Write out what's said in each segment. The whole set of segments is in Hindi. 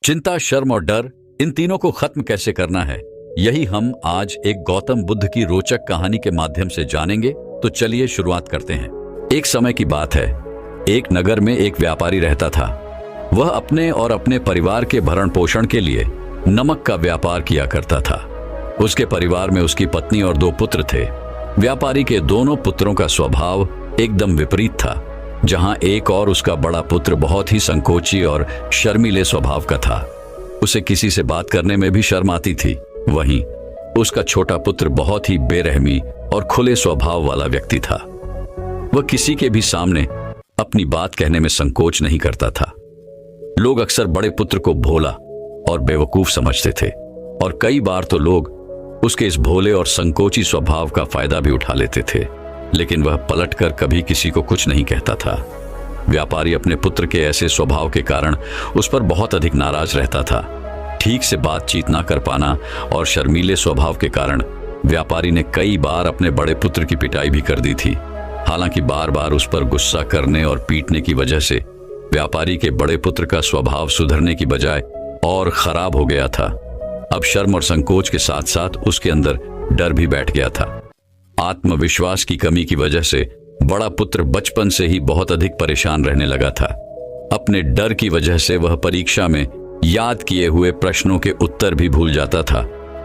चिंता, शर्म और डर, इन तीनों को खत्म कैसे करना है, यही हम आज एक गौतम बुद्ध की रोचक कहानी के माध्यम से जानेंगे। तो चलिए शुरुआत करते हैं। एक समय की बात है, एक नगर में एक व्यापारी रहता था। वह अपने और अपने परिवार के भरण पोषण के लिए नमक का व्यापार किया करता था। उसके परिवार में उसकी पत्नी और 2 पुत्र थे। व्यापारी के दोनों पुत्रों का स्वभाव एकदम विपरीत था। जहां एक और उसका बड़ा पुत्र बहुत ही संकोची और शर्मीले स्वभाव का था, उसे किसी से बात करने में भी शर्म आती थी। वहीं उसका छोटा पुत्र बहुत ही बेरहमी और खुले स्वभाव वाला व्यक्ति था। वह किसी के भी सामने अपनी बात कहने में संकोच नहीं करता था। लोग अक्सर बड़े पुत्र को भोला और बेवकूफ समझते थे और कई बार तो लोग उसके इस भोले और संकोची स्वभाव का फायदा भी उठा लेते थे, लेकिन वह पलटकर कभी किसी को कुछ नहीं कहता था। व्यापारी अपने पुत्र के ऐसे स्वभाव के कारण उस पर बहुत अधिक नाराज रहता था। ठीक से बातचीत ना कर पाना और शर्मीले स्वभाव के कारण व्यापारी ने कई बार अपने बड़े पुत्र की पिटाई भी कर दी थी। हालांकि बार बार उस पर गुस्सा करने और पीटने की वजह से व्यापारी के बड़े पुत्र का स्वभाव सुधरने की बजाय और खराब हो गया था। अब शर्म और संकोच के साथ साथ उसके अंदर डर भी बैठ गया था। आत्मविश्वास की कमी की वजह से बड़ा पुत्र बचपन से ही बहुत अधिक परेशान रहने लगा था। अपने डर की वजह से वह परीक्षा में याद किए हुए प्रश्नों के उत्तर भी भूल जाता था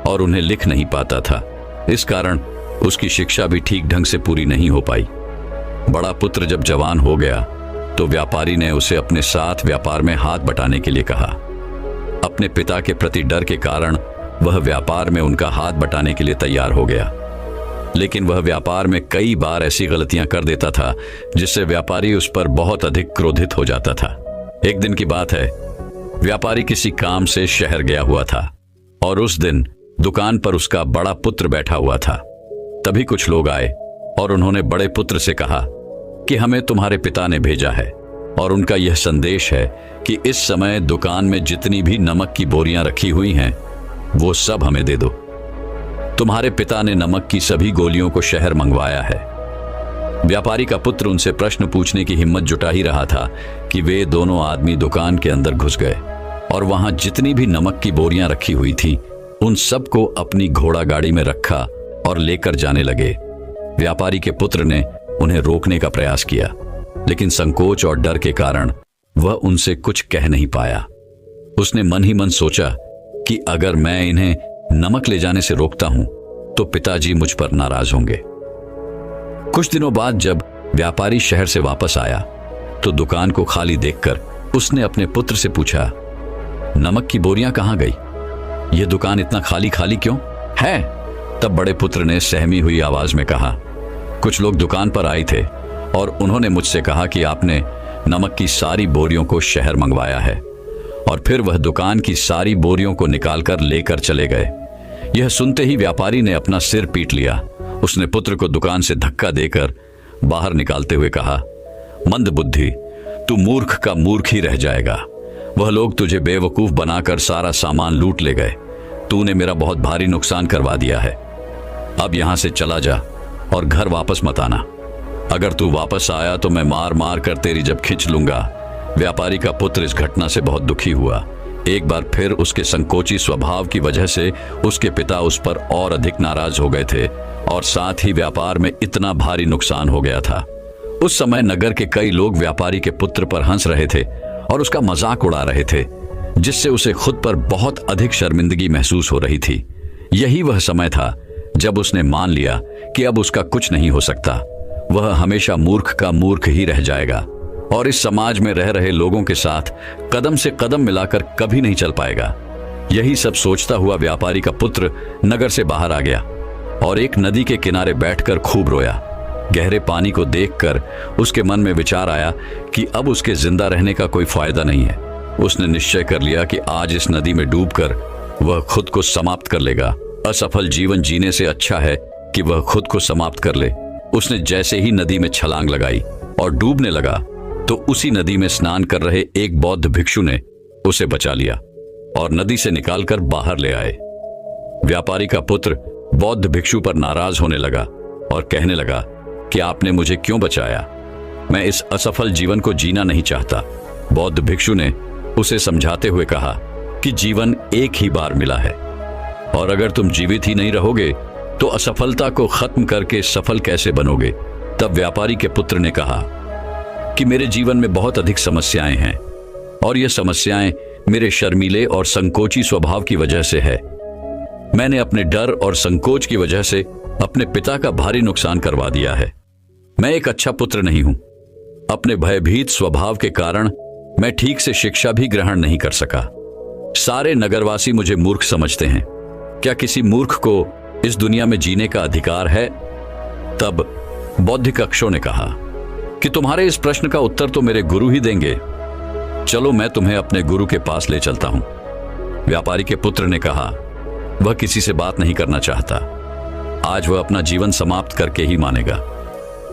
और उन्हें लिख नहीं पाता था। इस कारण उसकी शिक्षा भी ठीक ढंग से पूरी नहीं हो पाई। बड़ा पुत्र जब जवान हो गया तो व्यापारी ने उसे अपने साथ व्यापार में हाथ बटाने के लिए कहा। अपने पिता के प्रति डर के कारण वह व्यापार में उनका हाथ बटाने के लिए तैयार हो गया, लेकिन वह व्यापार में कई बार ऐसी गलतियां कर देता था जिससे व्यापारी उस पर बहुत अधिक क्रोधित हो जाता था। एक दिन की बात है, व्यापारी किसी काम से शहर गया हुआ था और उस दिन दुकान पर उसका बड़ा पुत्र बैठा हुआ था। तभी कुछ लोग आए और उन्होंने बड़े पुत्र से कहा कि हमें तुम्हारे पिता ने भेजा है और उनका यह संदेश है कि इस समय दुकान में जितनी भी नमक की बोरियां रखी हुई हैं वो सब हमें दे दो। तुम्हारे पिता ने नमक की सभी गोलियों को शहर मंगवाया है। व्यापारी का पुत्र उनसे प्रश्न पूछने की हिम्मत जुटा ही रहा था कि वे दोनों आदमी दुकान के अंदर घुस गए और वहां जितनी भी नमक की बोरियां रखी हुई थी उन सबको अपनी घोड़ा गाड़ी में रखा और लेकर जाने लगे। व्यापारी के पुत्र ने उन्हें रोकने का प्रयास किया, लेकिन संकोच और डर के कारण वह उनसे कुछ कह नहीं पाया। उसने मन ही मन सोचा कि अगर मैं इन्हें नमक ले जाने से रोकता हूं तो पिताजी मुझ पर नाराज होंगे। कुछ दिनों बाद जब व्यापारी शहर से वापस आया तो दुकान को खाली देखकर उसने अपने पुत्र से पूछा, नमक की बोरियां कहां गई? यह दुकान इतना खाली खाली क्यों है? तब बड़े पुत्र ने सहमी हुई आवाज में कहा, कुछ लोग दुकान पर आए थे और उन्होंने मुझसे कहा कि आपने नमक की सारी बोरियों को शहर मंगवाया है, और फिर वह दुकान की सारी बोरियों को निकालकर लेकर चले गए। यह सुनते ही व्यापारी ने अपना सिर पीट लिया। उसने पुत्र को दुकान से धक्का देकर बाहर निकालते हुए कहा, मंद बुद्धि, तू मूर्ख का मूर्ख ही रह जाएगा। वह लोग तुझे बेवकूफ बनाकर सारा सामान लूट ले गए। तूने मेरा बहुत भारी नुकसान करवा दिया है। अब यहां से चला जा और घर वापस मत आना। अगर तू वापस आया तो मैं मार मार कर तेरी जब खींच लूंगा। व्यापारी का पुत्र इस घटना से बहुत दुखी हुआ। एक बार फिर उसके संकोची स्वभाव की वजह से उसके पिता उस पर और अधिक नाराज हो गए थे और साथ ही व्यापार में इतना भारी नुकसान हो गया था। उस समय नगर के कई लोग व्यापारी के पुत्र पर हंस रहे थे और उसका मजाक उड़ा रहे थे, जिससे उसे खुद पर बहुत अधिक शर्मिंदगी महसूस हो रही थी। यही वह समय था जब उसने मान लिया कि अब उसका कुछ नहीं हो सकता। वह हमेशा मूर्ख का मूर्ख ही रह जाएगा और इस समाज में रह रहे लोगों के साथ कदम से कदम मिलाकर कभी नहीं चल पाएगा। यही सब सोचता हुआ व्यापारी का पुत्र नगर से बाहर आ गया और एक नदी के किनारे बैठकर खूब रोया। गहरे पानी को देखकर उसके मन में विचार आया कि अब उसके जिंदा रहने का कोई फायदा नहीं है। उसने निश्चय कर लिया कि आज इस नदी में डूबकर वह खुद को समाप्त कर लेगा। असफल जीवन जीने से अच्छा है कि वह खुद को समाप्त कर ले। उसने जैसे ही नदी में छलांग लगाई और डूबने लगा तो उसी नदी में स्नान कर रहे एक बौद्ध भिक्षु ने उसे बचा लिया और नदी से निकालकर बाहर ले आए। व्यापारी का पुत्र बौद्ध भिक्षु पर नाराज होने लगा और कहने लगा कि आपने मुझे क्यों बचाया? मैं इस असफल जीवन को जीना नहीं चाहता। बौद्ध भिक्षु ने उसे समझाते हुए कहा कि जीवन एक ही बार मिला है और अगर तुम जीवित ही नहीं रहोगे तो असफलता को खत्म करके सफल कैसे बनोगे। तब व्यापारी के पुत्र ने कहा कि मेरे जीवन में बहुत अधिक समस्याएं हैं और ये समस्याएं मेरे शर्मीले और संकोची स्वभाव की वजह से है। मैंने अपने डर और संकोच की वजह से अपने पिता का भारी नुकसान करवा दिया है। मैं एक अच्छा पुत्र नहीं हूं। अपने भयभीत स्वभाव के कारण मैं ठीक से शिक्षा भी ग्रहण नहीं कर सका। सारे नगरवासी मुझे मूर्ख समझते हैं। क्या किसी मूर्ख को इस दुनिया में जीने का अधिकार है? तब बौद्धिक अक्षों ने कहा कि तुम्हारे इस प्रश्न का उत्तर तो मेरे गुरु ही देंगे। चलो मैं तुम्हें अपने गुरु के पास ले चलता हूं। व्यापारी के पुत्र ने कहा वह किसी से बात नहीं करना चाहता। आज वह अपना जीवन समाप्त करके ही मानेगा।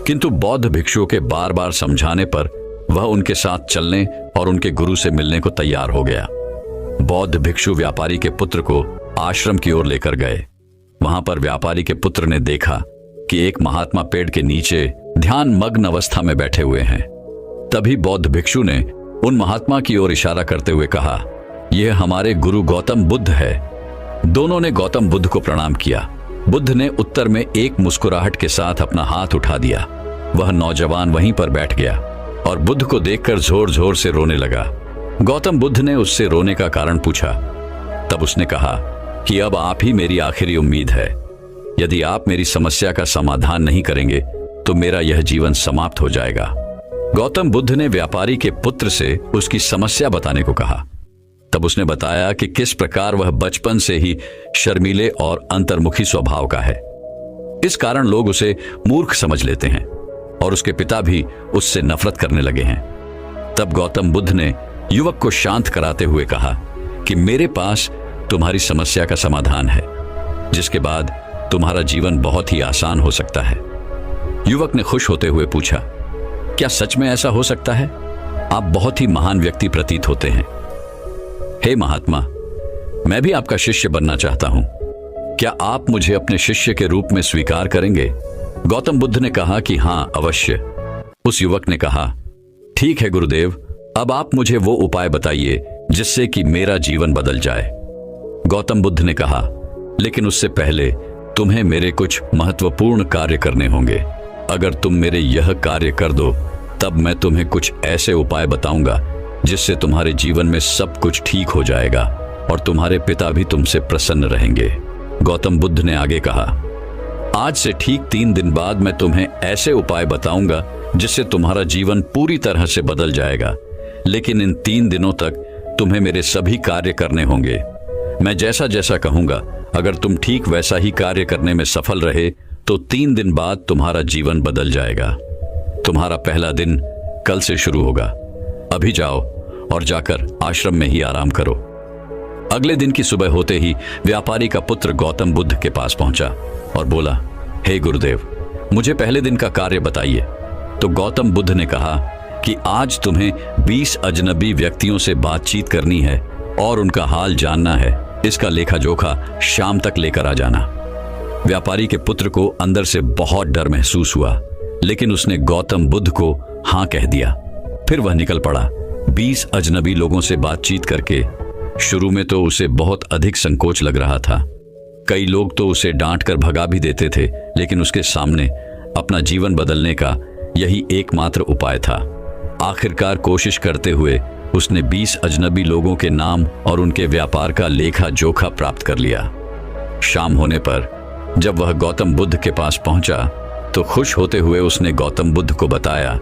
किंतु बौद्ध भिक्षुओं के बार बार समझाने पर वह उनके साथ चलने और उनके गुरु से मिलने को तैयार हो गया। बौद्ध भिक्षु व्यापारी के पुत्र को आश्रम की ओर लेकर गए। वहां पर व्यापारी के पुत्र ने देखा कि एक महात्मा पेड़ के नीचे ध्यान मग्न अवस्था में बैठे हुए हैं। तभी बौद्ध भिक्षु ने उन महात्मा की ओर इशारा करते हुए कहा, यह हमारे गुरु गौतम बुद्ध है। दोनों ने गौतम बुद्ध को प्रणाम किया। बुद्ध ने उत्तर में एक मुस्कुराहट के साथ अपना हाथ उठा दिया। वह नौजवान वहीं पर बैठ गया और बुद्ध को देखकर जोर जोर से रोने लगा। गौतम बुद्ध ने उससे रोने का कारण पूछा। तब उसने कहा कि अब आप ही मेरी आखिरी उम्मीद है। यदि आप मेरी समस्या का समाधान नहीं करेंगे तो मेरा यह जीवन समाप्त हो जाएगा। गौतम बुद्ध ने व्यापारी के पुत्र से उसकी समस्या बताने को कहा। तब उसने बताया कि किस प्रकार वह बचपन से ही शर्मीले और अंतर्मुखी स्वभाव का है। इस कारण लोग उसे मूर्ख समझ लेते हैं और उसके पिता भी उससे नफरत करने लगे हैं। तब गौतम बुद्ध ने युवक को शांत कराते हुए कहा कि मेरे पास तुम्हारी समस्या का समाधान है, जिसके बाद तुम्हारा जीवन बहुत ही आसान हो सकता है। युवक ने खुश होते हुए पूछा, क्या सच में ऐसा हो सकता है? आप बहुत ही महान व्यक्ति प्रतीत होते हैं। हे महात्मा, मैं भी आपका शिष्य बनना चाहता हूं। क्या आप मुझे अपने शिष्य के रूप में स्वीकार करेंगे? गौतम बुद्ध ने कहा कि हां, अवश्य। उस युवक ने कहा, ठीक है गुरुदेव, अब आप मुझे वो उपाय बताइए जिससे कि मेरा जीवन बदल जाए। गौतम बुद्ध ने कहा, लेकिन उससे पहले तुम्हें मेरे कुछ महत्वपूर्ण कार्य करने होंगे। अगर तुम मेरे यह कार्य कर दो तब मैं तुम्हें कुछ ऐसे उपाय बताऊंगा जिससे तुम्हारे जीवन में सब कुछ ठीक हो जाएगा और तुम्हारे पिता भी तुमसे प्रसन्न रहेंगे। गौतम बुद्ध ने आगे कहा, आज से ठीक 3 दिन बाद मैं तुम्हें ऐसे उपाय बताऊंगा जिससे तुम्हारा जीवन पूरी तरह से बदल जाएगा। लेकिन इन 3 दिनों तक तुम्हें मेरे सभी कार्य करने होंगे। मैं जैसा जैसा कहूंगा, अगर तुम ठीक वैसा ही कार्य करने में सफल रहे तो 3 दिन बाद तुम्हारा जीवन बदल जाएगा। तुम्हारा पहला दिन कल से शुरू होगा। अभी जाओ और जाकर आश्रम में ही आराम करो। अगले दिन की सुबह होते ही व्यापारी का पुत्र गौतम बुद्ध के पास पहुंचा और बोला, हे गुरुदेव, मुझे पहले दिन का कार्य बताइए। तो गौतम बुद्ध ने कहा कि आज तुम्हें 20 अजनबी व्यक्तियों से बातचीत करनी है और उनका हाल जानना है। इसका लेखा जोखा शाम तक लेकर आ जाना। व्यापारी के पुत्र को अंदर से बहुत डर महसूस हुआ, लेकिन उसने गौतम बुद्ध को हां कह दिया। फिर वह निकल पड़ा 20 अजनबी लोगों से बातचीत करके। शुरू में तो उसे बहुत अधिक संकोच लग रहा था। कई लोग तो उसे डांट कर भगा भी देते थे, लेकिन उसके सामने अपना जीवन बदलने का यही एकमात्र उपाय था। आखिरकार कोशिश करते हुए उसने 20 अजनबी लोगों के नाम और उनके व्यापार का लेखा जोखा प्राप्त कर लिया। शाम होने पर जब वह गौतम बुद्ध के पास पहुंचा तो खुश होते हुए उसने गौतम बुद्ध को बताया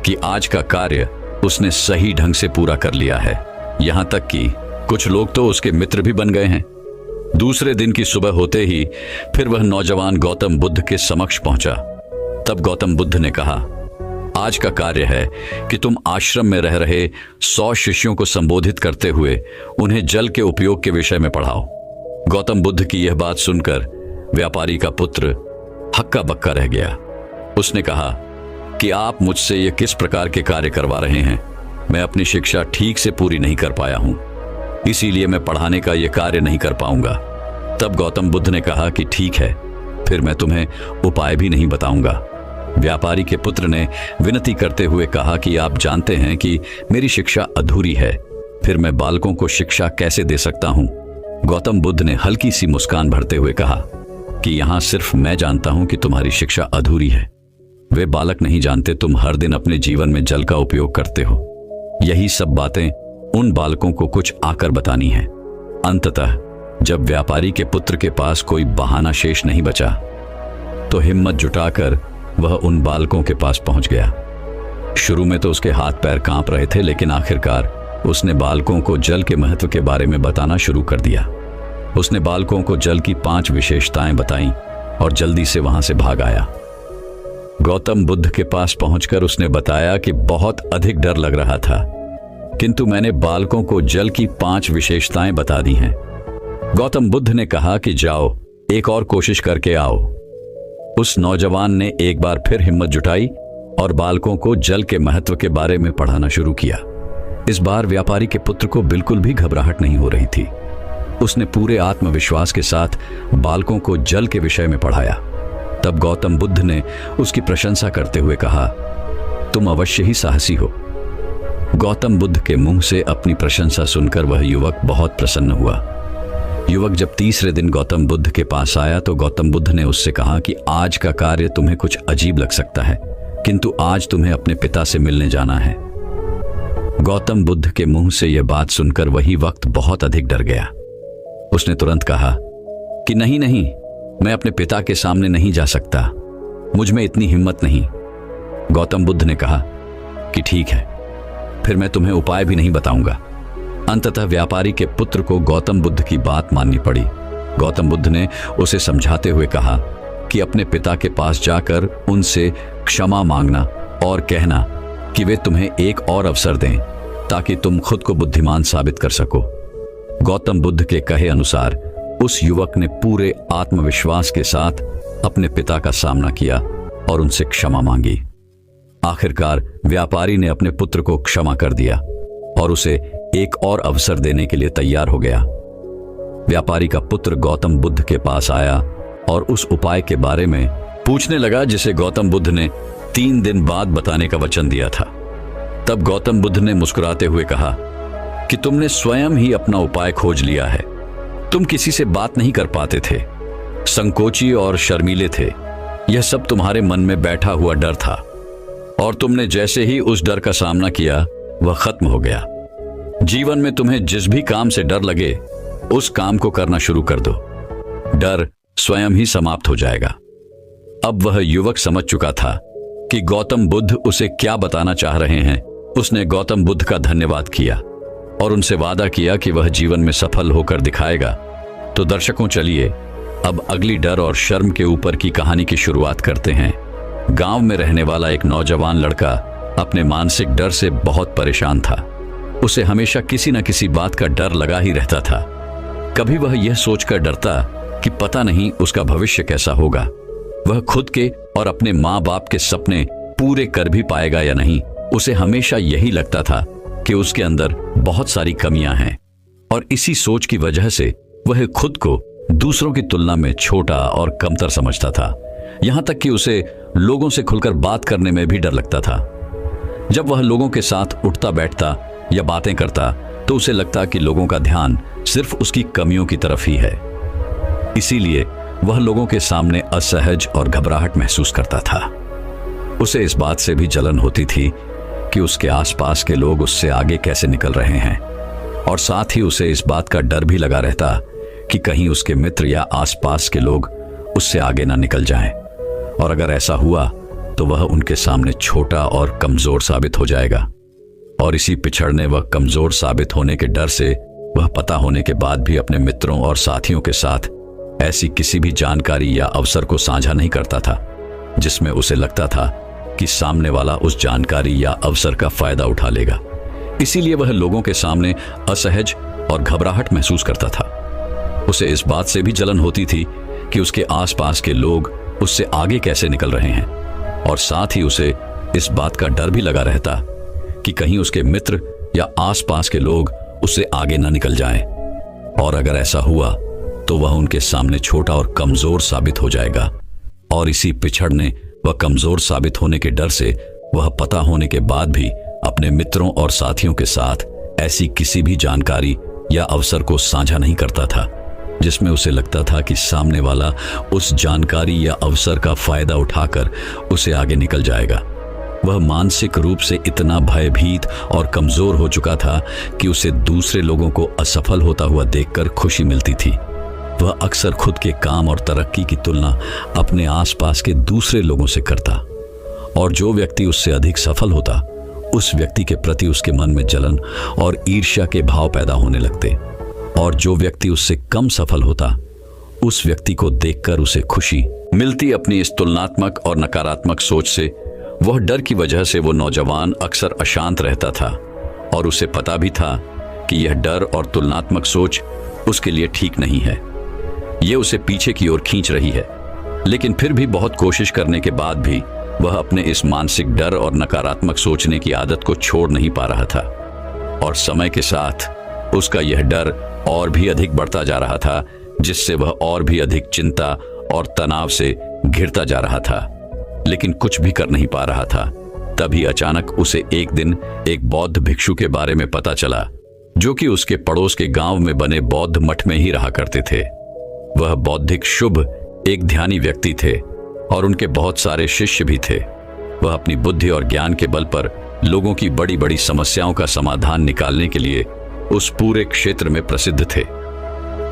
कि आज का कार्य उसने सही ढंग से पूरा कर लिया है। यहां तक कि कुछ लोग तो उसके मित्र भी बन गए हैं। दूसरे दिन की सुबह होते ही फिर वह नौजवान गौतम बुद्ध के समक्ष पहुंचा। तब गौतम बुद्ध ने कहा, आज का कार्य है कि तुम आश्रम में रह रहे 100 शिष्यों को संबोधित करते हुए उन्हें जल के उपयोग के विषय में पढ़ाओ। गौतम बुद्ध की यह बात सुनकर व्यापारी का पुत्र हक्का बक्का रह गया। उसने कहा कि आप मुझसे ये किस प्रकार के कार्य करवा रहे हैं? मैं अपनी शिक्षा ठीक से पूरी नहीं कर पाया हूं, इसीलिए मैं पढ़ाने का यह कार्य नहीं कर पाऊंगा। तब गौतम बुद्ध ने कहा कि ठीक है, फिर मैं तुम्हें उपाय भी नहीं बताऊंगा। व्यापारी के पुत्र ने विनती करते हुए कहा कि आप जानते हैं कि मेरी शिक्षा अधूरी है, फिर मैं बालकों को शिक्षा कैसे दे सकता हूं? गौतम बुद्ध ने हल्की सी मुस्कान भरते हुए कहा कि यहां सिर्फ मैं जानता हूं कि तुम्हारी शिक्षा अधूरी है। वे बालक नहीं जानते तुम हर दिन अपने जीवन में जल का उपयोग करते हो। यही सब बातें उन बालकों को कुछ आकर बतानी है। अंततः जब व्यापारी के पुत्र के पास कोई बहाना शेष नहीं बचा तो हिम्मत जुटाकर वह उन बालकों के पास पहुंच गया। शुरू में तो उसके हाथ पैर कांप रहे थे, लेकिन आखिरकार उसने बालकों को जल के महत्व के बारे में बताना शुरू कर दिया। उसने बालकों को जल की 5 विशेषताएं बताईं और जल्दी से वहां से भाग आया। गौतम बुद्ध के पास पहुंचकर उसने बताया कि बहुत अधिक डर लग रहा था, किंतु मैंने बालकों को जल की 5 विशेषताएं बता दी हैं। गौतम बुद्ध ने कहा कि जाओ, एक और कोशिश करके आओ। उस नौजवान ने एक बार फिर हिम्मत जुटाई और बालकों को जल के महत्व के बारे में पढ़ाना शुरू किया। इस बार व्यापारी के पुत्र को बिल्कुल भी घबराहट नहीं हो रही थी। उसने पूरे आत्मविश्वास के साथ बालकों को जल के विषय में पढ़ाया। तब गौतम बुद्ध ने उसकी प्रशंसा करते हुए कहा, तुम अवश्य ही साहसी हो। गौतम बुद्ध के मुंह से अपनी प्रशंसा सुनकर वह युवक बहुत प्रसन्न हुआ। युवक जब तीसरे दिन गौतम बुद्ध के पास आया तो गौतम बुद्ध ने उससे कहा कि आज का कार्य तुम्हें कुछ अजीब लग सकता है, किंतु आज तुम्हें अपने पिता से मिलने जाना है। गौतम बुद्ध के मुंह से यह बात सुनकर वही वक्त बहुत अधिक डर गया। उसने तुरंत कहा कि नहीं नहीं, मैं अपने पिता के सामने नहीं जा सकता, मुझ में इतनी हिम्मत नहीं। गौतम बुद्ध ने कहा कि ठीक है, फिर मैं तुम्हें उपाय भी नहीं बताऊंगा। अंततः व्यापारी के पुत्र को गौतम बुद्ध की बात माननी पड़ी। गौतम बुद्ध ने उसे समझाते हुए कहा कि अपने पिता के पास जाकर उनसे क्षमा मांगना और कहना कि वे तुम्हें एक और अवसर दें ताकि तुम खुद को बुद्धिमान साबित कर सको। गौतम बुद्ध के कहे अनुसार उस युवक ने पूरे आत्मविश्वास के साथ अपने पिता का सामना किया और उनसे क्षमा मांगी। आखिरकार व्यापारी ने अपने पुत्र को क्षमा कर दिया और उसे एक और अवसर देने के लिए तैयार हो गया। व्यापारी का पुत्र गौतम बुद्ध के पास आया और उस उपाय के बारे में पूछने लगा जिसे गौतम बुद्ध ने 3 दिन बाद बताने का वचन दिया था। तब गौतम बुद्ध ने मुस्कुराते हुए कहा कि तुमने स्वयं ही अपना उपाय खोज लिया है। तुम किसी से बात नहीं कर पाते थे, संकोची और शर्मीले थे। यह सब तुम्हारे मन में बैठा हुआ डर था और तुमने जैसे ही उस डर का सामना किया वह खत्म हो गया। जीवन में तुम्हें जिस भी काम से डर लगे उस काम को करना शुरू कर दो, डर स्वयं ही समाप्त हो जाएगा। अब वह युवक समझ चुका था कि गौतम बुद्ध उसे क्या बताना चाह रहे हैं। उसने गौतम बुद्ध का धन्यवाद किया और उनसे वादा किया कि वह जीवन में सफल होकर दिखाएगा। तो दर्शकों, चलिए अब अगली डर और शर्म के ऊपर की कहानी की शुरुआत करते हैं। गांव में रहने वाला एक नौजवान लड़का अपने मानसिक डर से बहुत परेशान था। उसे हमेशा किसी न किसी बात का डर लगा ही रहता था। कभी वह यह सोचकर डरता कि पता नहीं उसका भविष्य कैसा होगा, वह खुद के और अपने माँ बाप के सपने पूरे कर भी पाएगा या नहीं। उसे हमेशा यही लगता था कि उसके अंदर बहुत सारी कमियां हैं और इसी सोच की वजह से वह खुद को दूसरों की तुलना में छोटा और कमतर समझता था। यहां तक कि उसे लोगों से खुलकर बात करने में भी डर लगता था। जब वह लोगों के साथ उठता बैठता या बातें करता तो उसे लगता कि लोगों का ध्यान सिर्फ उसकी कमियों की तरफ ही है। इसीलिए वह लोगों के सामने असहज और घबराहट महसूस करता था। उसे इस बात से भी जलन होती थी कि उसके आसपास के लोग उससे आगे कैसे निकल रहे हैं, और साथ ही उसे इस बात का डर भी लगा रहता कि कहीं उसके मित्र या आसपास के लोग उससे आगे ना निकल जाएं, और अगर ऐसा हुआ तो वह उनके सामने छोटा और कमजोर साबित हो जाएगा। और इसी पिछड़ने व कमजोर साबित होने के डर से वह पता होने के बाद भी अपने मित्रों और साथियों के साथ ऐसी किसी भी जानकारी या अवसर को साझा नहीं करता था जिसमें उसे लगता था कि सामने वाला उस जानकारी या अवसर का फायदा उठा लेगा। इसीलिए वह लोगों के सामने असहज और घबराहट महसूस करता था। उसे इस बात से भी जलन होती थी कि उसके आसपास के लोग उससे आगे कैसे निकल रहे हैं, और साथ ही उसे इस बात का डर भी लगा रहता कि कहीं उसके मित्र या आसपास के लोग उससे आगे न निकल जाएं, और अगर ऐसा हुआ तो वह उनके सामने छोटा और कमजोर साबित हो जाएगा। और इसी पिछड़ने व कमजोर साबित होने के डर से वह पता होने के बाद भी अपने मित्रों और साथियों के साथ ऐसी किसी भी जानकारी या अवसर को साझा नहीं करता था जिसमें उसे लगता था कि सामने वाला उस जानकारी या अवसर का फायदा उठाकर उसे आगे निकल जाएगा। वह मानसिक रूप से इतना भयभीत और कमजोर हो चुका था कि उसे दूसरे लोगों को असफल होता हुआ देखकर खुशी मिलती थी। वह अक्सर खुद के काम और तरक्की की तुलना अपने आसपास के दूसरे लोगों से करता और जो व्यक्ति उससे अधिक सफल होता उस व्यक्ति के प्रति उसके मन में जलन और ईर्ष्या के भाव पैदा होने लगते और जो व्यक्ति उससे कम सफल होता उस व्यक्ति को देखकर उसे खुशी मिलती। अपनी इस तुलनात्मक और नकारात्मक सोच से वह डर की वजह से वो नौजवान अक्सर अशांत रहता था और उसे पता भी था कि यह डर और तुलनात्मक सोच उसके लिए ठीक नहीं है। यह उसे पीछे की ओर खींच रही है, लेकिन फिर भी बहुत कोशिश करने के बाद भी वह अपने इस मानसिक डर और नकारात्मक सोचने की आदत को छोड़ नहीं पा रहा था और समय के साथ उसका यह डर और भी अधिक बढ़ता जा रहा था, जिससे वह और भी अधिक चिंता और तनाव से घिरता जा रहा था, लेकिन कुछ भी कर नहीं पा रहा था। तभी अचानक उसे एक दिन एक बौद्ध भिक्षु के बारे में पता चला जो कि उसके पड़ोस के गांव में बने बौद्ध मठ में ही रहा करते थे। वह बौद्धिक शुभ एक ध्यानी व्यक्ति थे और उनके बहुत सारे शिष्य भी थे। वह अपनी बुद्धि और ज्ञान के बल पर लोगों की बड़ी बड़ी समस्याओं का समाधान निकालने के लिए उस पूरे क्षेत्र में प्रसिद्ध थे।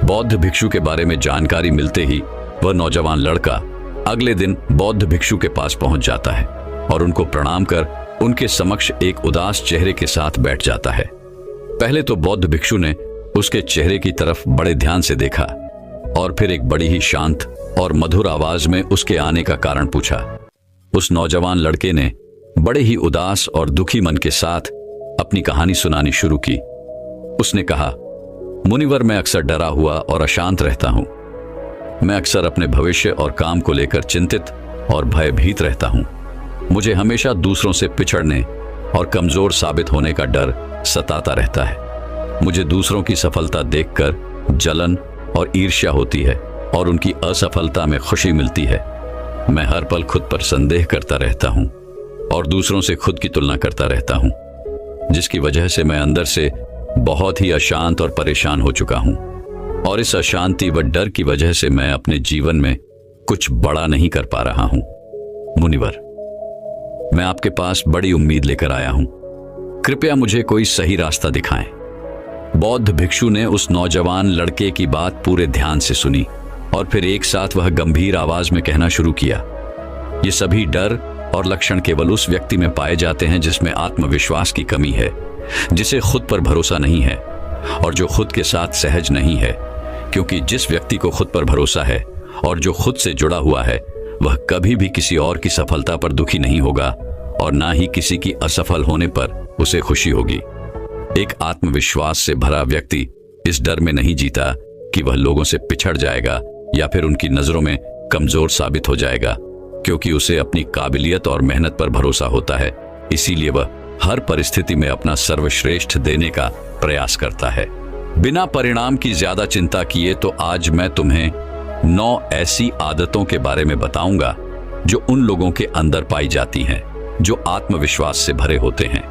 बौद्ध भिक्षु के बारे में जानकारी मिलते ही वह नौजवान लड़का अगले दिन बौद्ध भिक्षु के पास पहुंच जाता है और उनको प्रणाम कर उनके समक्ष एक उदास चेहरे के साथ बैठ जाता है। पहले तो बौद्ध भिक्षु ने उसके चेहरे की तरफ बड़े ध्यान से देखा और फिर एक बड़ी ही शांत और मधुर आवाज में उसके आने का कारण पूछा। उस नौजवान लड़के ने बड़े ही उदास और दुखी मन के साथ अपनी कहानी सुनानी शुरू की। उसने कहा, मुनिवर, मैं अक्सर डरा हुआ और अशांत रहता हूं। मैं अक्सर अपने भविष्य और काम को लेकर चिंतित और भयभीत रहता हूं। मुझे हमेशा दूसरों से पिछड़ने और कमजोर साबित होने का डर सताता रहता है। मुझे दूसरों की सफलता देखकर जलन और ईर्ष्या होती है और उनकी असफलता में खुशी मिलती है। मैं हर पल खुद पर संदेह करता रहता हूं और दूसरों से खुद की तुलना करता रहता हूं, जिसकी वजह से मैं अंदर से बहुत ही अशांत और परेशान हो चुका हूं और इस अशांति व डर की वजह से मैं अपने जीवन में कुछ बड़ा नहीं कर पा रहा हूं। मुनिवर, मैं आपके पास बड़ी उम्मीद लेकर आया हूं। कृपया मुझे कोई सही रास्ता दिखाएं। बौद्ध भिक्षु ने उस नौजवान लड़के की बात पूरे ध्यान से सुनी और फिर एक साथ वह गंभीर आवाज में कहना शुरू किया, ये सभी डर और लक्षण केवल उस व्यक्ति में पाए जाते हैं जिसमें आत्मविश्वास की कमी है, जिसे खुद पर भरोसा नहीं है और जो खुद के साथ सहज नहीं है, क्योंकि जिस व्यक्ति को खुद पर भरोसा है और जो खुद से जुड़ा हुआ है वह कभी भी किसी और की सफलता पर दुखी नहीं होगा और ना ही किसी की असफल होने पर उसे खुशी होगी। एक आत्मविश्वास से भरा व्यक्ति इस डर में नहीं जीता कि वह लोगों से पिछड़ जाएगा या फिर उनकी नजरों में कमजोर साबित हो जाएगा, क्योंकि उसे अपनी काबिलियत और मेहनत पर भरोसा होता है। इसीलिए वह हर परिस्थिति में अपना सर्वश्रेष्ठ देने का प्रयास करता है। बिना परिणाम की ज्यादा चिंता किए तो आज मैं तुम्हें 9 ऐसी आदतों के बारे में बताऊंगा जो उन लोगों के अंदर पाई जाती हैं जो आत्मविश्वास से भरे होते हैं,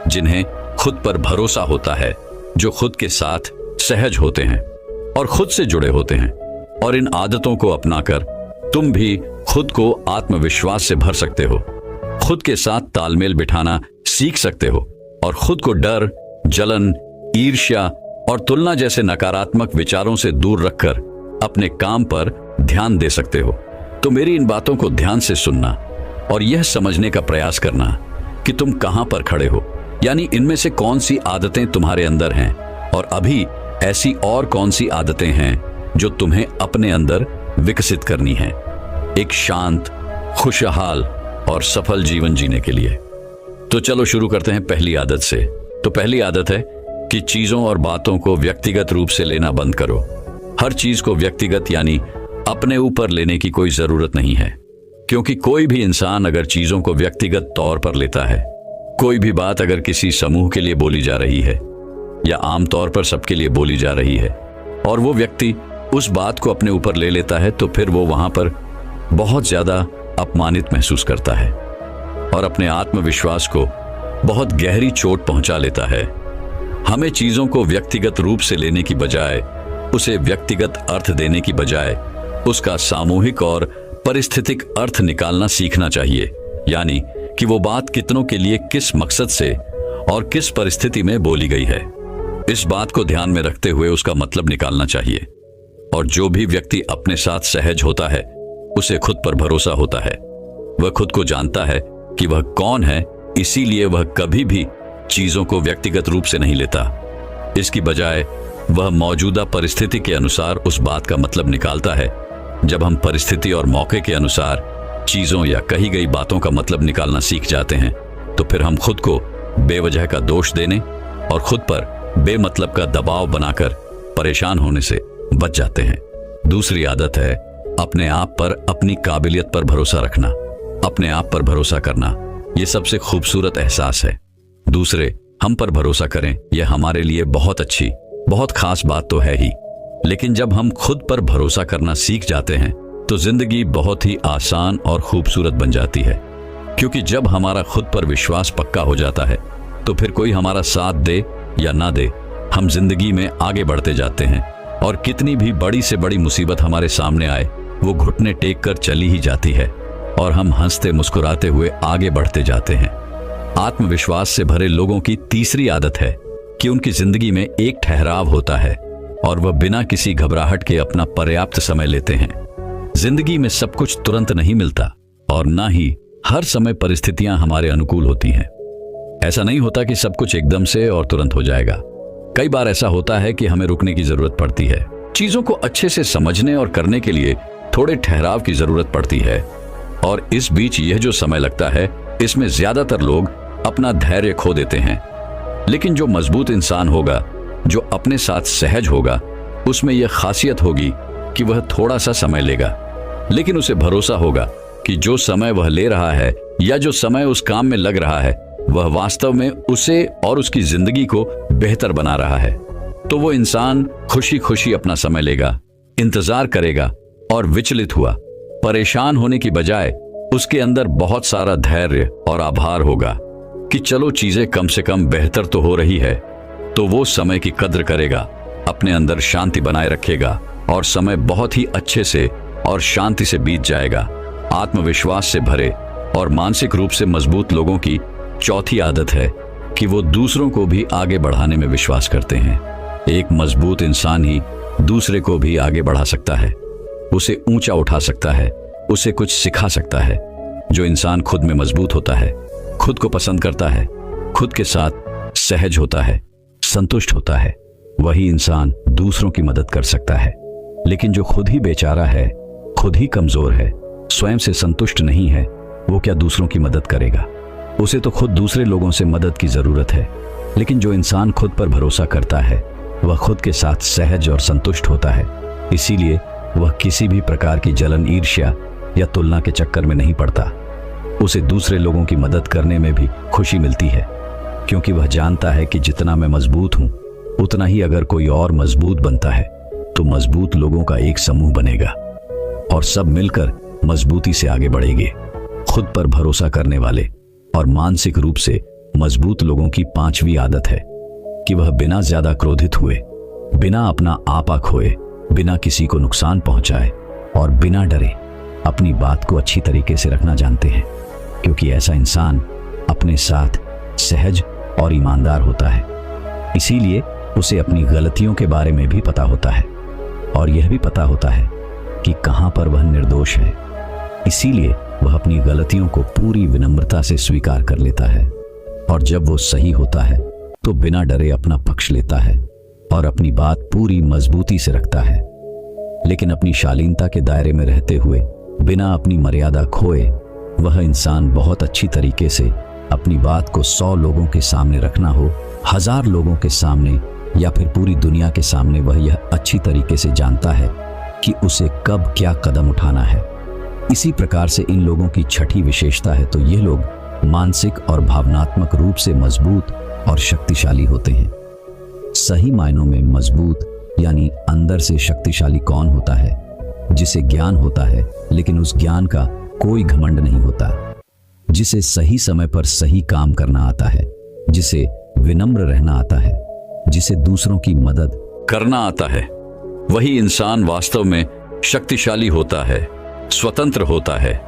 जिन्हें खुद पर भरोसा होता है, जो खुद के साथ सहज होते हैं और खुद से जुड़े होते हैं। और इन आदतों को अपनाकर तुम भी खुद को आत्मविश्वास से भर सकते हो, खुद के साथ तालमेल बिठाना सीख सकते हो और खुद को डर, जलन, ईर्ष्या और तुलना जैसे नकारात्मक विचारों से दूर रखकर अपने काम पर ध्यान दे सकते हो। तो मेरी इन बातों को ध्यान से सुनना और यह समझने का प्रयास करना कि तुम कहां पर खड़े हो, यानी इनमें से कौन सी आदतें तुम्हारे अंदर हैं और अभी ऐसी और कौन सी आदतें हैं जो तुम्हें अपने अंदर विकसित करनी है एक शांत, खुशहाल और सफल जीवन जीने के लिए। तो चलो शुरू करते हैं पहली आदत से। तो पहली आदत है कि चीजों और बातों को व्यक्तिगत रूप से लेना बंद करो। हर चीज को व्यक्तिगत यानी अपने ऊपर लेने की कोई जरूरत नहीं है, क्योंकि कोई भी इंसान अगर चीजों को व्यक्तिगत तौर पर लेता है, कोई भी बात अगर किसी समूह के लिए बोली जा रही है या आमतौर पर सबके लिए बोली जा रही है और वो व्यक्ति उस बात को अपने ऊपर ले लेता है, तो फिर वो वहां पर बहुत ज्यादा अपमानित महसूस करता है और अपने आत्मविश्वास को बहुत गहरी चोट पहुंचा लेता है। हमें चीजों को व्यक्तिगत रूप से लेने की बजाय, उसे व्यक्तिगत अर्थ देने की बजाय उसका सामूहिक और परिस्थितिक अर्थ निकालना सीखना चाहिए। यानी कि वो बात कितनों के लिए किस मकसद से और किस परिस्थिति में बोली गई है, इस बात को ध्यान में रखते हुए उसका मतलब निकालना चाहिए। और जो भी व्यक्ति अपने साथ सहज होता है उसे खुद पर भरोसा होता है। वह खुद को जानता है कि वह कौन है, इसीलिए वह कभी भी चीजों को व्यक्तिगत रूप से नहीं लेता। इसकी बजाय वह मौजूदा परिस्थिति के अनुसार उस बात का मतलब निकालता है। जब हम परिस्थिति और मौके के अनुसार चीजों या कही गई बातों का मतलब निकालना सीख जाते हैं तो फिर हम खुद को बेवजह का दोष देने और खुद पर बेमतलब का दबाव बनाकर परेशान होने से बच जाते हैं। दूसरी आदत है अपने आप पर, अपनी काबिलियत पर भरोसा रखना। अपने आप पर भरोसा करना यह सबसे खूबसूरत एहसास है। दूसरे हम पर भरोसा करें यह हमारे लिए बहुत अच्छी, बहुत खास बात तो है ही, लेकिन जब हम खुद पर भरोसा करना सीख जाते हैं तो जिंदगी बहुत ही आसान और खूबसूरत बन जाती है। क्योंकि जब हमारा खुद पर विश्वास पक्का हो जाता है तो फिर कोई हमारा साथ दे या ना दे, हम जिंदगी में आगे बढ़ते जाते हैं। और कितनी भी बड़ी से बड़ी मुसीबत हमारे सामने आए वो घुटने टेक कर चली ही जाती है और हम हंसते मुस्कुराते हुए आगे बढ़ते जाते हैं। आत्मविश्वास से भरे लोगों की तीसरी आदत है कि उनकी जिंदगी में एक ठहराव होता है और वह बिना किसी घबराहट के अपना पर्याप्त समय लेते हैं। जिंदगी में सब कुछ तुरंत नहीं मिलता और ना ही हर समय परिस्थितियां हमारे अनुकूल होती हैं। ऐसा नहीं होता कि सब कुछ एकदम से और तुरंत हो जाएगा। कई बार ऐसा होता है कि हमें रुकने की जरूरत पड़ती है। चीजों को अच्छे से समझने और करने के लिए थोड़े ठहराव की जरूरत पड़ती है। और इस बीच यह जो समय लगता है इसमें ज्यादातर लोग अपना धैर्य खो देते हैं। लेकिन जो मजबूत इंसान होगा, जो अपने साथ सहज होगा, उसमें यह खासियत होगी कि वह थोड़ा सा समय लेगा, लेकिन उसे भरोसा होगा कि जो समय वह ले रहा है या जो समय उस काम में लग रहा है वह वास्तव में उसे और उसकी जिंदगी को बेहतर बना रहा है। तो वो इंसान खुशी खुशी अपना समय लेगा, इंतजार करेगा और विचलित हुआ, परेशान होने की बजाय उसके अंदर बहुत सारा धैर्य और आभार होगा कि चलो चीजें कम से कम बेहतर तो हो रही है। तो वो समय की कद्र करेगा, अपने अंदर शांति बनाए रखेगा और समय बहुत ही अच्छे से और शांति से बीत जाएगा। आत्मविश्वास से भरे और मानसिक रूप से मजबूत लोगों की चौथी आदत है कि वो दूसरों को भी आगे बढ़ाने में विश्वास करते हैं। एक मजबूत इंसान ही दूसरे को भी आगे बढ़ा सकता है, उसे ऊंचा उठा सकता है, उसे कुछ सिखा सकता है। जो इंसान खुद में मजबूत होता है, खुद को पसंद करता है, खुद के साथ सहज होता है, संतुष्ट होता है, वही इंसान दूसरों की मदद कर सकता है। लेकिन जो खुद ही बेचारा है, खुद ही कमजोर है, स्वयं से संतुष्ट नहीं है, वो क्या दूसरों की मदद करेगा? उसे तो खुद दूसरे लोगों से मदद की जरूरत है। लेकिन जो इंसान खुद पर भरोसा करता है वह खुद के साथ सहज और संतुष्ट होता है। इसीलिए वह किसी भी प्रकार की जलन, ईर्ष्या या तुलना के चक्कर में नहीं पड़ता। उसे दूसरे लोगों की मदद करने में भी खुशी मिलती है, क्योंकि वह जानता है कि जितना मैं मजबूत हूं उतना ही अगर कोई और मजबूत बनता है तो मजबूत लोगों का एक समूह बनेगा और सब मिलकर मजबूती से आगे बढ़ेंगे। खुद पर भरोसा करने वाले और मानसिक रूप से मजबूत लोगों की पांचवी आदत है कि वह बिना ज्यादा क्रोधित हुए, बिना अपना आपा खोए, बिना किसी को नुकसान पहुंचाए और बिना डरे अपनी बात को अच्छी तरीके से रखना जानते हैं। क्योंकि ऐसा इंसान अपने साथ सहज और ईमानदार होता है। इसीलिए उसे अपनी गलतियों के बारे में भी पता होता है और यह भी पता होता है कि कहां पर वह निर्दोष है। इसीलिए वह अपनी गलतियों को पूरी विनम्रता से स्वीकार कर लेता है और जब वो सही होता है तो बिना डरे अपना पक्ष लेता है और अपनी बात पूरी मजबूती से रखता है। लेकिन अपनी शालीनता के दायरे में रहते हुए बिना अपनी मर्यादा खोए वह इंसान बहुत अच्छी तरीके से अपनी बात को 100 लोगों के सामने रखना हो, 1000 लोगों के सामने या फिर पूरी दुनिया के सामने, वह यह अच्छी तरीके से जानता है कि उसे कब क्या कदम उठाना है। इसी प्रकार से इन लोगों की छठी विशेषता है तो ये लोग मानसिक और भावनात्मक रूप से मजबूत और शक्तिशाली होते हैं। सही मायनों में मजबूत यानी अंदर से शक्तिशाली कौन होता है? जिसे ज्ञान होता है लेकिन उस ज्ञान का कोई घमंड नहीं होता, जिसे सही समय पर सही काम करना आता है, जिसे विनम्र रहना आता है, जिसे दूसरों की मदद करना आता है, वही इंसान वास्तव में शक्तिशाली होता है, स्वतंत्र होता है,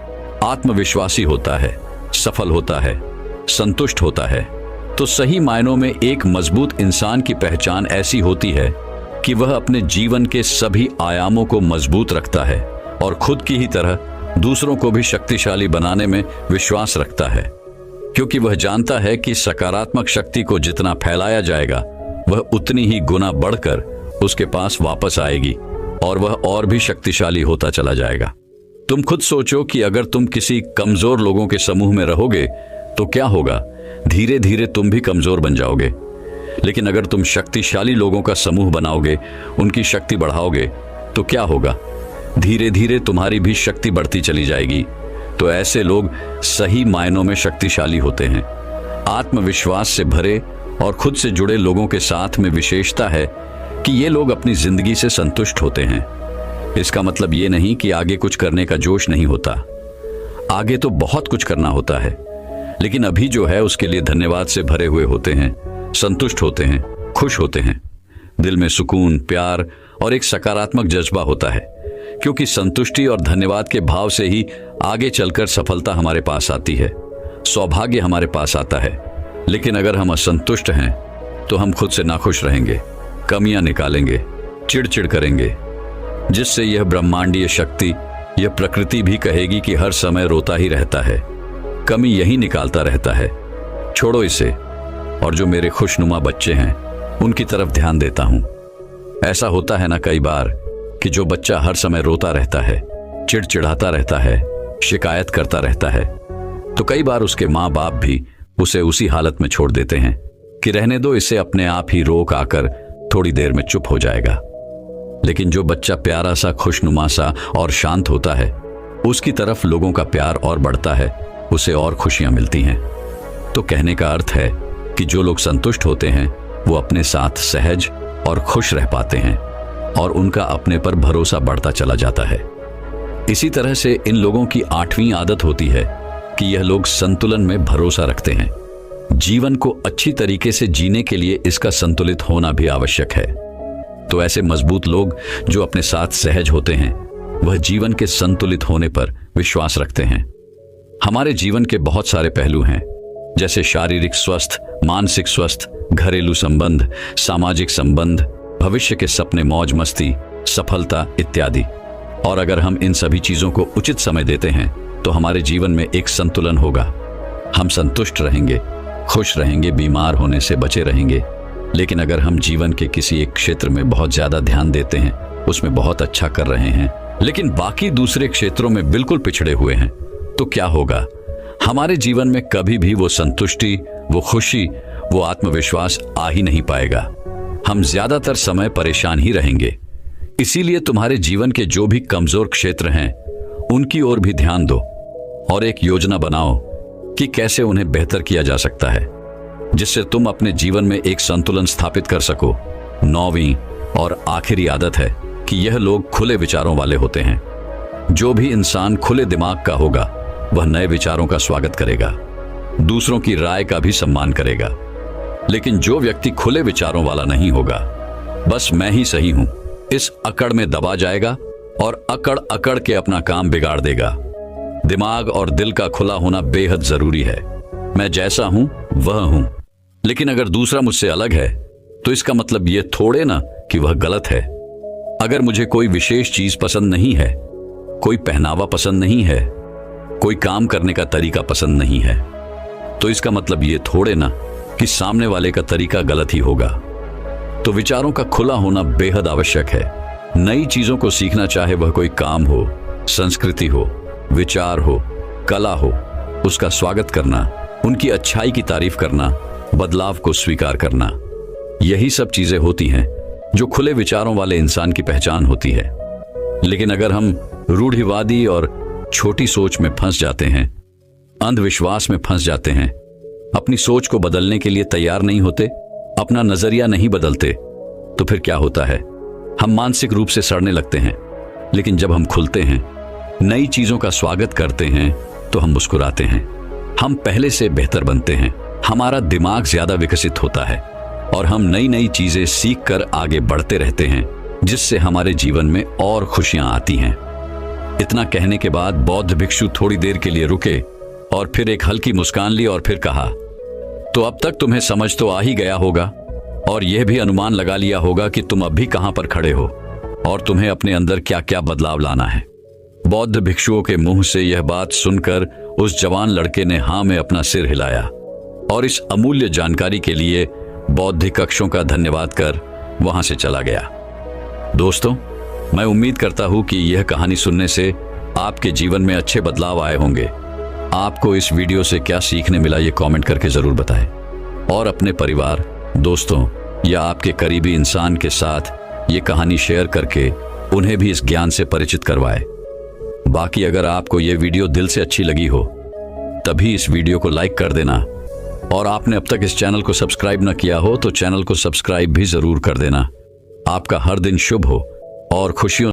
आत्मविश्वासी होता है, सफल होता है, संतुष्ट होता है। तो सही मायनों में एक मजबूत इंसान की पहचान ऐसी होती है कि वह अपने जीवन के सभी आयामों को मजबूत रखता है और खुद की ही तरह दूसरों को भी शक्तिशाली बनाने में विश्वास रखता है, क्योंकि वह जानता है कि सकारात्मक शक्ति को जितना फैलाया जाएगा वह उतनी ही गुना बढ़कर उसके पास वापस आएगी और वह और भी शक्तिशाली होता चला जाएगा। तुम खुद सोचो कि अगर तुम किसी कमजोर लोगों के समूह में रहोगे तो क्या होगा? धीरे धीरे तुम भी कमजोर बन जाओगे। लेकिन अगर तुम शक्तिशाली लोगों का समूह बनाओगे, उनकी शक्ति बढ़ाओगे, तो क्या होगा? धीरे धीरे तुम्हारी भी शक्ति बढ़ती चली जाएगी। तो ऐसे लोग सही मायनों में शक्तिशाली होते हैं। आत्मविश्वास से भरे और खुद से जुड़े लोगों के साथ में विशेषता है कि ये लोग अपनी जिंदगी से संतुष्ट होते हैं। इसका मतलब ये नहीं कि आगे कुछ करने का जोश नहीं होता। आगे तो बहुत कुछ करना होता है, लेकिन अभी जो है उसके लिए धन्यवाद से भरे हुए होते हैं, संतुष्ट होते हैं, खुश होते हैं। दिल में सुकून, प्यार और एक सकारात्मक जज्बा होता है, क्योंकि संतुष्टि और धन्यवाद के भाव से ही आगे चलकर सफलता हमारे पास आती है, सौभाग्य हमारे पास आता है। लेकिन अगर हम असंतुष्ट हैं तो हम खुद से नाखुश रहेंगे, कमियां निकालेंगे, चिड़चिड़ करेंगे, जिससे यह ब्रह्मांडीय शक्ति, यह प्रकृति भी कहेगी कि हर समय रोता ही रहता है, कमी यही निकालता रहता है, छोड़ो इसे। और जो मेरे खुशनुमा बच्चे हैं उनकी तरफ ध्यान देता हूं। ऐसा होता है ना कई बार कि जो बच्चा हर समय रोता रहता है, चिड़चिड़ाता रहता है, शिकायत करता रहता है, तो कई बार उसके माँ बाप भी उसे उसी हालत में छोड़ देते हैं कि रहने दो, इसे अपने आप ही रोक आकर थोड़ी देर में चुप हो जाएगा। लेकिन जो बच्चा प्यारा सा, खुशनुमा सा और शांत होता है, उसकी तरफ लोगों का प्यार और बढ़ता है, उसे और खुशियां मिलती हैं। तो कहने का अर्थ है कि जो लोग संतुष्ट होते हैं वो अपने साथ सहज और खुश रह पाते हैं और उनका अपने पर भरोसा बढ़ता चला जाता है। इसी तरह से इन लोगों की 8वीं आदत होती है कि यह लोग संतुलन में भरोसा रखते हैं। जीवन को अच्छी तरीके से जीने के लिए इसका संतुलित होना भी आवश्यक है। तो ऐसे मजबूत लोग जो अपने साथ सहज होते हैं, वह जीवन के संतुलित होने पर विश्वास रखते हैं। हमारे जीवन के बहुत सारे पहलू हैं, जैसे शारीरिक स्वस्थ, मानसिक स्वस्थ, घरेलू संबंध, सामाजिक संबंध, भविष्य के सपने, मौज मस्ती, सफलता इत्यादि। और अगर हम इन सभी चीजों को उचित समय देते हैं तो हमारे जीवन में एक संतुलन होगा। हम संतुष्ट रहेंगे, खुश रहेंगे, बीमार होने से बचे रहेंगे। लेकिन अगर हम जीवन के किसी एक क्षेत्र में बहुत ज्यादा ध्यान देते हैं, उसमें बहुत अच्छा कर रहे हैं, लेकिन बाकी दूसरे क्षेत्रों में बिल्कुल पिछड़े हुए हैं, तो क्या होगा? हमारे जीवन में कभी भी वो संतुष्टि, वो खुशी, वो आत्मविश्वास आ ही नहीं पाएगा। हम ज्यादातर समय परेशान ही रहेंगे। इसीलिए तुम्हारे जीवन के जो भी कमजोर क्षेत्र हैं, उनकी ओर भी ध्यान दो और एक योजना बनाओ कि कैसे उन्हें बेहतर किया जा सकता है, जिससे तुम अपने जीवन में एक संतुलन स्थापित कर सको। 9वीं और आखिरी आदत है कि यह लोग खुले विचारों वाले होते हैं। जो भी इंसान खुले दिमाग का होगा वह नए विचारों का स्वागत करेगा, दूसरों की राय का भी सम्मान करेगा। लेकिन जो व्यक्ति खुले विचारों वाला नहीं होगा, बस मैं ही सही हूं, इस अकड़ में दबा जाएगा और अकड़ अकड़ के अपना काम बिगाड़ देगा। दिमाग और दिल का खुला होना बेहद जरूरी है। मैं जैसा हूं वह हूं, लेकिन अगर दूसरा मुझसे अलग है तो इसका मतलब यह थोड़े ना कि वह गलत है। अगर मुझे कोई विशेष चीज पसंद नहीं है, कोई पहनावा पसंद नहीं है, कोई काम करने का तरीका पसंद नहीं है, तो इसका मतलब यह थोड़े ना कि सामने वाले का तरीका गलत ही होगा। तो विचारों का खुला होना बेहद आवश्यक है। नई चीजों को सीखना, चाहे वह कोई काम हो, संस्कृति हो, विचार हो, कला हो, उसका स्वागत करना, उनकी अच्छाई की तारीफ करना, बदलाव को स्वीकार करना, यही सब चीजें होती हैं जो खुले विचारों वाले इंसान की पहचान होती है। लेकिन अगर हम रूढ़िवादी और छोटी सोच में फंस जाते हैं, अंधविश्वास में फंस जाते हैं, अपनी सोच को बदलने के लिए तैयार नहीं होते, अपना नजरिया नहीं बदलते, तो फिर क्या होता है? हम मानसिक रूप से सड़ने लगते हैं। लेकिन जब हम खुलते हैं, नई चीजों का स्वागत करते हैं, तो हम मुस्कुराते हैं, हम पहले से बेहतर बनते हैं, हमारा दिमाग ज्यादा विकसित होता है और हम नई नई चीजें सीख कर आगे बढ़ते रहते हैं, जिससे हमारे जीवन में और खुशियां आती हैं। इतना कहने के बाद बौद्ध भिक्षु थोड़ी देर के लिए रुके और फिर एक हल्की मुस्कान ली और फिर कहा, तो अब तक तुम्हें समझ तो आ ही गया होगा और यह भी अनुमान लगा लिया होगा कि तुम अब भी कहां पर खड़े हो और तुम्हें अपने अंदर क्या क्या बदलाव लाना है। बौद्ध भिक्षुओं के मुंह से यह बात सुनकर उस जवान लड़के ने हाँ में अपना सिर हिलाया और इस अमूल्य जानकारी के लिए बौद्धिक कक्षों का धन्यवाद कर वहां से चला गया। दोस्तों, मैं उम्मीद करता हूं कि यह कहानी सुनने से आपके जीवन में अच्छे बदलाव आए होंगे। आपको इस वीडियो से क्या सीखने मिला ये कमेंट करके जरूर बताएं और अपने परिवार, दोस्तों या आपके करीबी इंसान के साथ ये कहानी शेयर करके उन्हें भी इस ज्ञान से परिचित करवाएं। बाकी अगर आपको ये वीडियो दिल से अच्छी लगी हो तभी इस वीडियो को लाइक कर देना और आपने अब तक इस चैनल को सब्सक्राइब न किया हो तो चैनल को सब्सक्राइब भी जरूर कर देना। आपका हर दिन शुभ हो और खुशियों